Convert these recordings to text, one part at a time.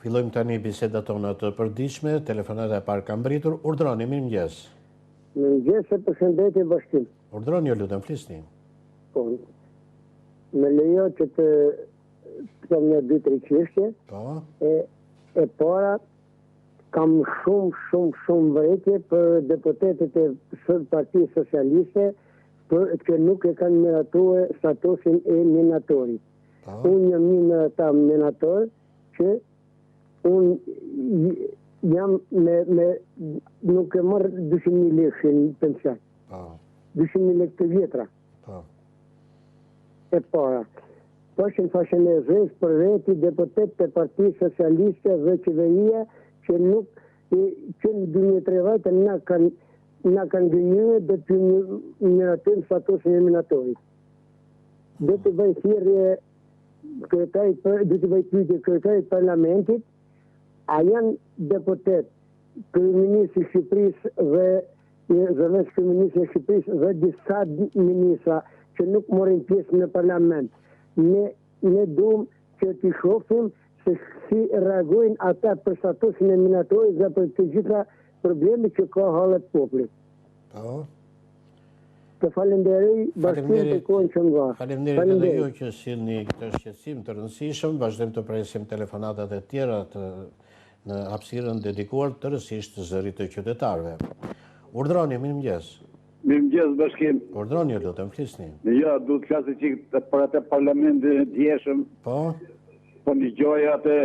Fillojmë tani bisedat tona të përditshme, telefonata e parë ka mbritur. Urdhroni, mirëmëngjes. Mirëmëngjes, përshëndetje Bashkim. Urdhroni, ju lutem, flisni. Po. Me lejo që të kam një 2-3 çështje. Po. E para, kam shumë vërejtje për deputetet e Partisë Socialiste për që nuk e kanë miratuar statusin e minatori. Unë jam një në ta minator që unë jam nuk e marrë 200.000 lekë në pension. 200.000 lekë të vjetra. E para. Pashin fashën e zëz për veti deputet të Partisë Socialiste dhe qeveria që nuk që në 2030 na kanë gënjë dhe të miratim statusin e minatorit. Dhe të bëj thirrje dhe të bëj pyetje kryetarit parlamentit, a janë deputet kryeministri i Shqipërisë dhe zëvendës kryeministri i Shqipërisë dhe disa ministra që nuk morin pjesë në parlament. Ne duam që t'i shohim se si reagojnë ata për statusin e minatorit dhe për të gjitha problemet që ka hallet popullit. Të falenderoj Bashkimin të kohën që nga. Faleminderit edhe ju që sillni këtë shqetësim të rëndësishëm. Vazhdojmë të presim telefonatat e tjera në hapësirën dedikuar tërësisht zërit të qytetarëve. Urdhroni, mirëmëngjes. Mirëmëngjes Bashkim. Urdhroni, ju lutem, flisni. Ja, duhet flasë që për atë parlamentin e djeshëm. Po një gjoj atë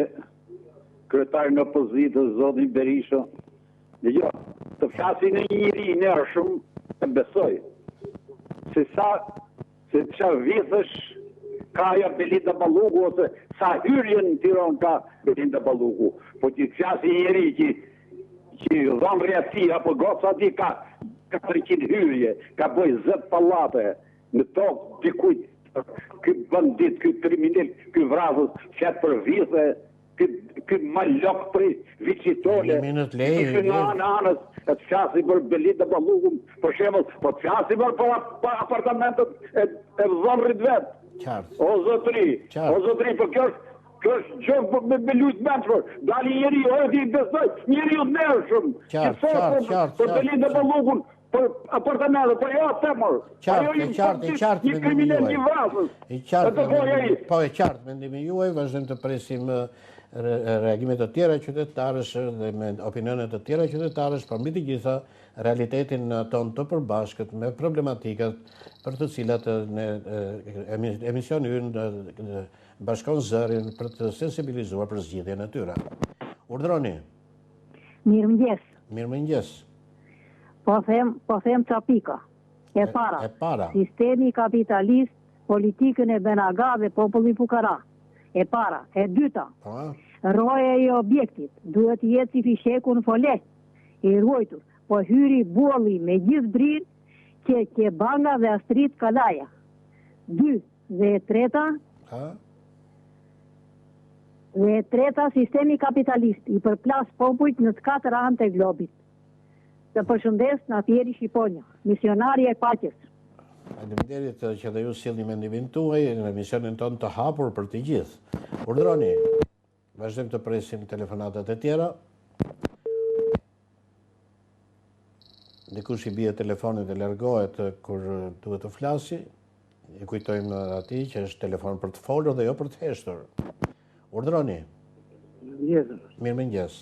kryetarin e opozitës, zotin Berisha. Një gjoj, të flasin e njëri nërshëm, e besoj. Se qa vithësh ka ja Belinda Balluku, ose sa hyrjen në Tiranë ka Belinda Balluku. Po që të flasin njëri që dhanë reaci, apo goca ati ka 400 hyrje, ka boj 10 pallate në tokë dikujt. Ky bandit, ky kriminal, ky vrasës, flet për vithë, ky malok për vicitole. Në anës, e të fjasi për Belinda Balluku, për shemëll, po të fjasi për apartamentet e dhënrit vetë. O zotri, për kjo është gjë me lujtë mençër. Dali njeri, o e ti besoj, njeri u nërshëm. Për Belinda Balluku, për apartamentet, për jo temër. Qartë një kriminal një vrasës. Po e qartë mendimi juaj, vazhdojmë të presim reagimet të tjera qytetarësh dhe me opinionet të tjera qytetarësh, për mbi të gjitha realitetin ton të përbashkët me problematikat për të cilat emisioni ynë bashkon zërin për të sensibilizuar për zgjidhjen e tyre. Urdhroni. Mirëmëngjes. Mirëmëngjes. Po them ca pika. E para. Sistemi kapitalist, politikën e Benaga dhe populli fukara. E para. E dyta. Roja e objektit duhet jetë si fisheku në folet, i ruajtur, po hyri bolli me gjithë brirë që banga dhe Astrid Kalaja. 2. Dhe e treta, sistemi kapitalist i përplas popujt në të 4 anë të globit. Të përshëndes në Atjeri Shqiponja, misionari e paqes. Faleminderit që dhe ju sillni mendimin tuaj në emisionin ton të hapur për të gjithë. Urdhroni. Vazhdojmë të presim telefonatat e tjera. Dikush i bie telefonit dhe largohet kur duhet të flasi. I kujtojmë atij që është telefon për të folur dhe jo për të heshtur. Urdhroni. Mirëmëngjes.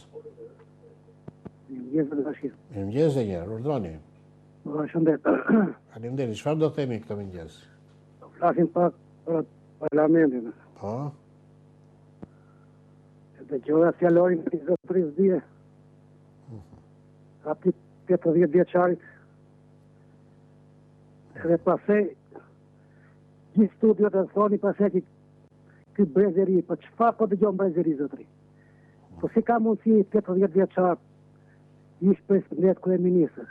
Mirëmëngjes e njerë, urdhroni. Faleminderit, çfarë do themi këtë mëngjes? Flasim pak për parlamentin. Po. Dhe gjoja fjallorin të zotëris dhije. Ati 80 vjeçarit. Dhe pasej, gjithë studiot e thoni pasej që brezeri, po çfarë po dëgjon brezeri, zotëri? Po si ka mundësi 80 vjeçar ishtë president kryeministër?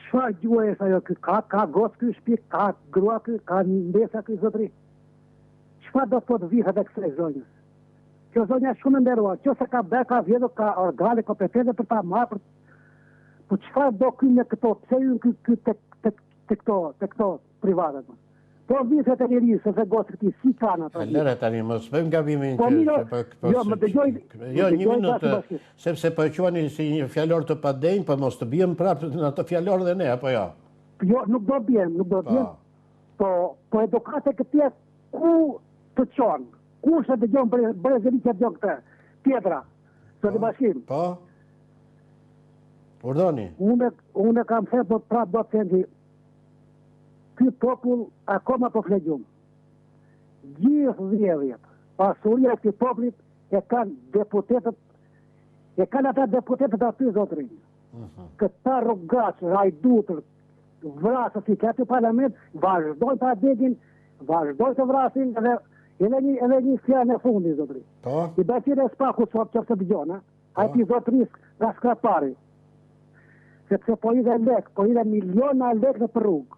Çfarë gjuhë është ajo? Ka gocë ky shtëpi, ka grua ky, ka ndesa ky, zotëri? Çfarë do të vihet dhe kësaj zonjës? Kjo zonja është shumë nderuar, kjo se ka bërë, ka vjedhur, ka organe kompetente për ta marrë. Po çfarë do ky në këto? Pse hyn ky tek këto privatet? Po vitet e lirisë, se gosë këti, si kanë ato. Lere tani, mos bëjmë gabimin Jo, më dëgjoj... Jo, një minutë, sepse po e quani si një fjallor të padenj, po mos të bjem prapë në ato fjallor dhe ne, apo jo? Jo, nuk do bjem, po edukate këtje ku të qonë, ku shë të gjonë brezëri që të gjonë këte, tjetra, së të bashkim. Po? Urdoni? Unë kam thërë për prapë do të thëndi, ky popull akoma po flegjum. Gjithë dhjedhjet, pasuria këti popullit e kanë deputetet, e kanë ata deputetet aty zotërin. Këta rrugacë, rajdutër, vrasës i këtë parlament, vazhdoj të adegin, vazhdoj të vrasin, edhe një fjallë në fundi, zotërin. I betire spaku sot që të gjona, a ti zotëris nga skrapari. Sepse po i dhe lek, po i dhe miliona lek në për rrugë,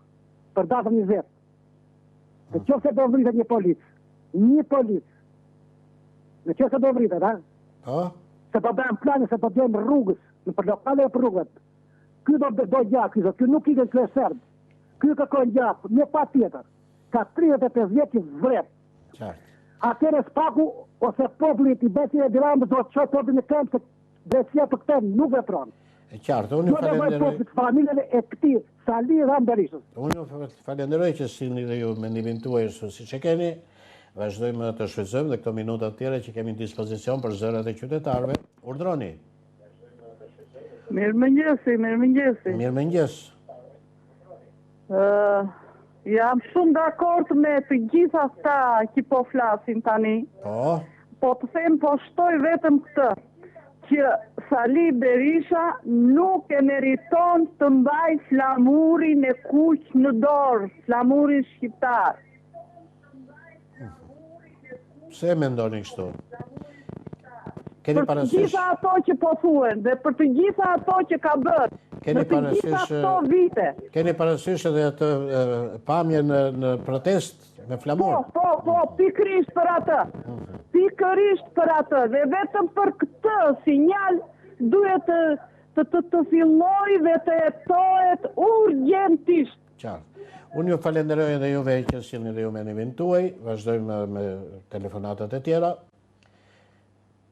për datën 20. Në që se do vritet një policë, në që se do vritet, se po bëjmë plani, se po bëjmë rrugës, në për lokale e për rrugët, ky do gjak, ky nuk i gënë kleserb, ky kërkon gjak, një pa tjetër, ka 35 vjetë që vret. Atere spaku, ose popullit i besi e dirambë, do të qoj popullit në këmë, se besia për këtem nuk vetronë. E qartë, unë ju falenderoj... Familjen e këti, Sali dhe Berishës. Unë ju falenderoj që sini dhe ju mendimin tuaj si që keni. Vazhdojmë të shfrytëzojmë dhe këto minutat tjera që kemi në dispozicion për zërat e qytetarëve. Urdhroni. Mirëmëngjesi. Mirëmëngjes. Jam shumë dakord me të gjitha ata që po flasin tani. Po të them, po shtoj vetëm këtë, që Sali Berisha nuk e meriton të mbaj flamurin e kuq në dorë, flamurin shqiptar. Pse mendoni kështu? Për të gjitha ato që po thuen, dhe për të gjitha ato që ka bërë, në të gjitha ato vite. Keni parasysh edhe atë pamje në protest me flamur? Po, pikërisht për atë. Dhe vetëm për këtë sinjal duhet të filloj dhe të jetohet urgjentisht. Qartë. Unë ju falenderoj edhe juve që sjellni dhe ju mendimin tuaj. Vazhdojmë me telefonatat e tjera.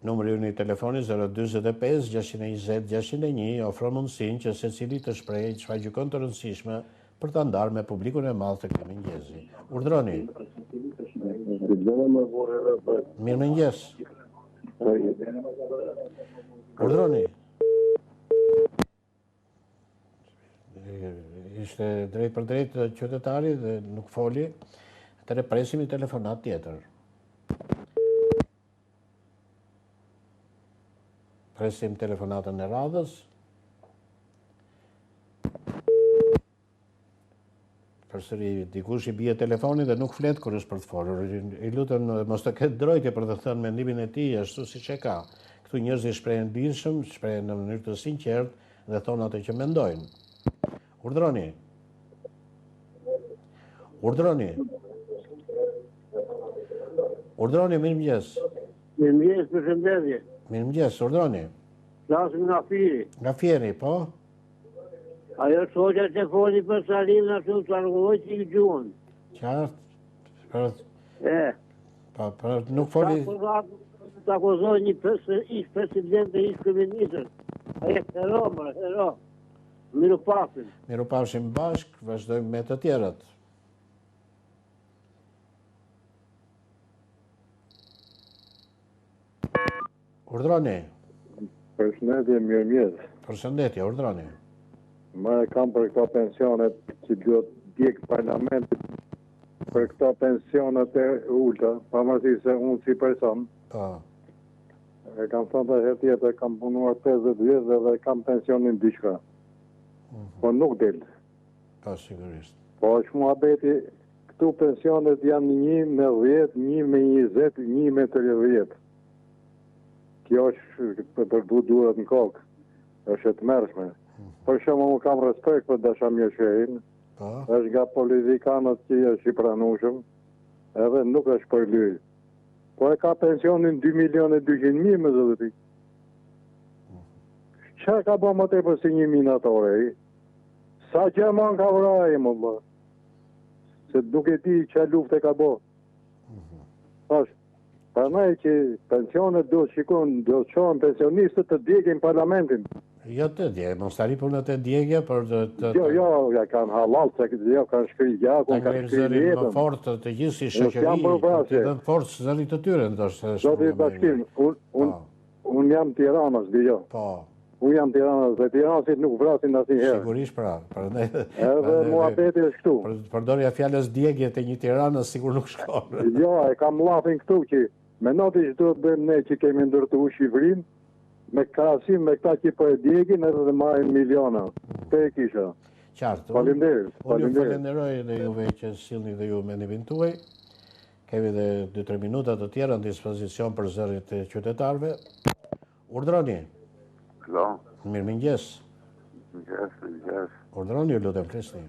Numri unë i telefoni 045 620 601 ofron mundësinë që secili të shprehë çfarë gjykon të rëndësishme për ta ndarë me publikun e madh të këtij mëngjesi. Urdhroni. Mirëmëngjes. Urdhroni. Ishte drejt për drejt qytetari dhe nuk foli, atëre presim një telefonat tjetër. Presim telefonatën e radhës. Përsëri dikush i bie telefoni dhe nuk flet kur është për të folur. I lutem mos të ketë drojtje për të thënë mendimin e tij ashtu siç e ka. Këtu njerëzit shprehen bindshëm, shprehen në mënyrë të sinqertë dhe thonë atë që mendojnë. Urdhroni. Urdhroni, mirëmëngjes. Mirëmëngjes, përshëndetje. Mirëmëngjes, urdhroni. Flasim nga Fieri. Nga Fieri, po? Ajo shoqja që foli për Salin ashtu të argulloj që i gjuhën. Qartë. Nuk foli... Të akuzoj një ish president dhe ish kryeministër. Ajo hero. Miru pafshim bashk, vazhdojmë me të tjerat. Urdhroni. Përshëndetje, mirëmëngjes. Përshëndetje, urdhroni. Ma e kam për këto pensionet që duhet djek parlamentit për këto pensionet e ulta, pamërsi se unë si person. E kam thënë dhe herë tjetër, kam punuar 50 vjetë dhe kam pensionin diçka. Po nuk del. Sigurisht. Po është mua beti, këtu pensionet janë 1 me 10, 1 me 20, 1 me 30. Kjo është për duhet në kokë, është e të mërshme. Për shumë më kam respekt për Dashamir Shehin, është nga politikanët që është i pranushëm, edhe nuk është për lyj. Po e ka pensionin 2.200.000 me zëdëti. Qa ka bo më te për si 1 minatore? Sa që më ka vraj, më bë? se nuk e di që luft e ka bo. Thash, pranaj që pensionet do shikon, do qohen pensionistët të djegin parlamentin. Jo të djegë, mos tari për në të djegja, për të... Jo, ja kanë halal, se jo kanë shkri gjakun, kanë shkri jetën. Zërin më fort të gjithë si shëqëri, të dënë fort zërit të tyre, ndështë... Zotë i bashkim, unë jam Tiranës, dijo. Po. Unë jam Tiranës, dhe Tiranësit nuk vrasin asnjë herë. Sigurisht pra. Edhe muhabeti është këtu. Përdorja fjalës djegje të një Tiranës sigur nuk shkon. Jo, e kam llafin këtu që me noti që do të bëjmë ne që kemi ndërtu Shqipërinë, me krahasim me këta që po e djegin edhe dhe marrin miliona. Te e kisha. Qartë. Faleminderit. Unë ju falenderoj dhe juve që sillni dhe ju mendimin tuaj. Kemi dhe 2-3 minuta të tjera në dispozicion për zërit e qytetarëve. Urdhroni. Mirëmëngjes. Mëngjes. Urdhroni, ju lutem, flisni.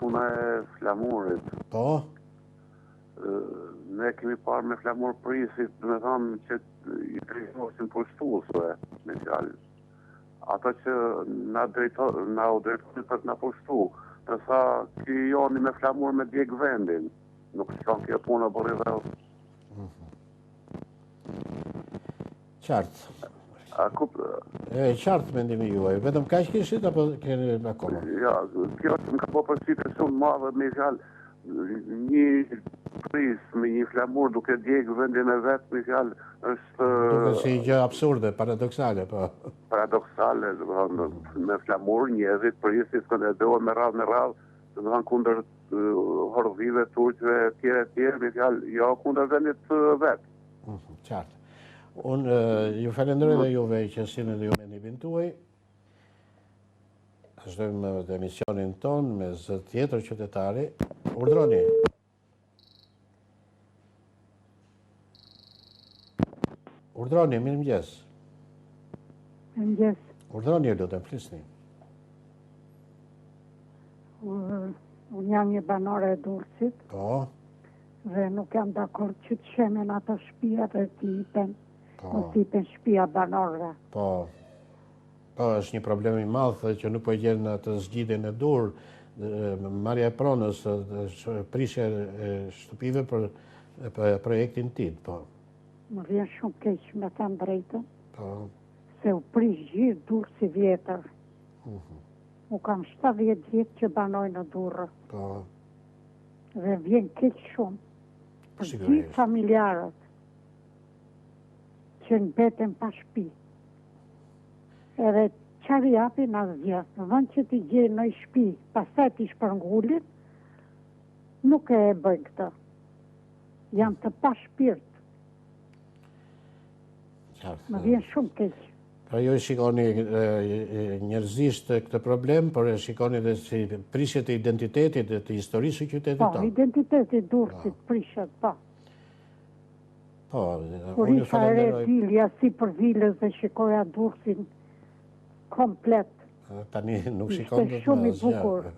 Puna e flamurit. Po? Ne kemi parë me flamur prisit, me thamë që i drejtosin për shtuesve, me fjalë. Ata që na u drejtosin për të na pushtu, nësa ki joni me flamur me djeg vendin, nuk shkon kjo puna bërë i dhe. Qartë. Qartë mendimi juaj, vetëm ka që kishit apo keni akoma? Ja, kjo që më ka po përshite shumë madhe me fjalë, një pris me një flamur duke djegë vendin e vetë, me fjalë, është... Duke si gjë absurde, paradoksale, po. Paradoksale, me flamur, njerëzit, prisit, kënë e doa me radhë, të më thanë kundër hordhive, turqve, tjere, me fjalë, jo kundër vendit vetë. Qartë. Unë ju falenderoj dhe juve që sillni dhe ju mendimin tuaj. Vazhdojmë të emisionin ton me zë tjetër qytetari. Urdhroni. Urdhroni, mirëmëngjes. Mirëmëngjes. Urdhroni, lutem, flisni. Unë jam një banore e Durrësit. Po. Dhe nuk jam dakord që të shemen ato shtëpia dhe të hipen. Nuk të hipen shtëpia banorëve. Po. Po, është një problem i madh që nuk po gjen atë zgjidhjen e dur, marrja e pronës, prishja e shtëpive për projektin TID, po. Më vjen shumë keq me të drejtën. Po. Se u prish gjithë Durrësi vjetër. U kam 70 vjetë që banoj në Durrë. Po. Dhe vjen keq shumë. Për gjithë familjarët që mbeten pa shtëpi. Edhe qari japin asgjë, vënd që t'i gjenë në shtëpi, pastaj t'i shpërngullit, nuk e bëjnë këtë. Janë të pa shpirt. Më vjen shumë keq. Pra jo e shikoni njerëzisht këtë problem, por e shikoni dhe si prishjet e identitetit dhe të historisë së qytetit tonë. Po, identitetit Durrësit prishet, po. Po, kur isha e re dilja si për vilës dhe shikoja Durrësin komplet. Tani nuk shikon të shumë i bukur.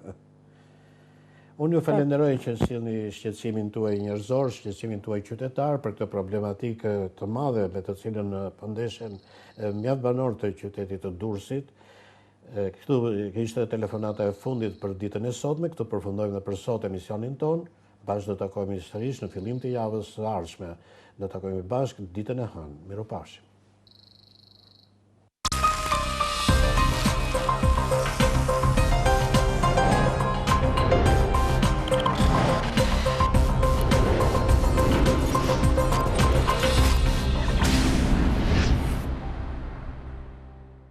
Unë ju falenderoj që sillni shqetësimin tuaj njerëzor, shqetësimin tuaj qytetar për këtë problematikë të madhe me të cilën po ndeshen mjaft banorë të qytetit të Durrësit. Këtu ishte telefonata e fundit për ditën e sotme, këtu përfundojmë dhe për sot emisionin ton. Bashkë do të takojmë sërish në fillim të javës së ardhshme. Do të takojmë bashkë ditën e hënë. Mirupafshim.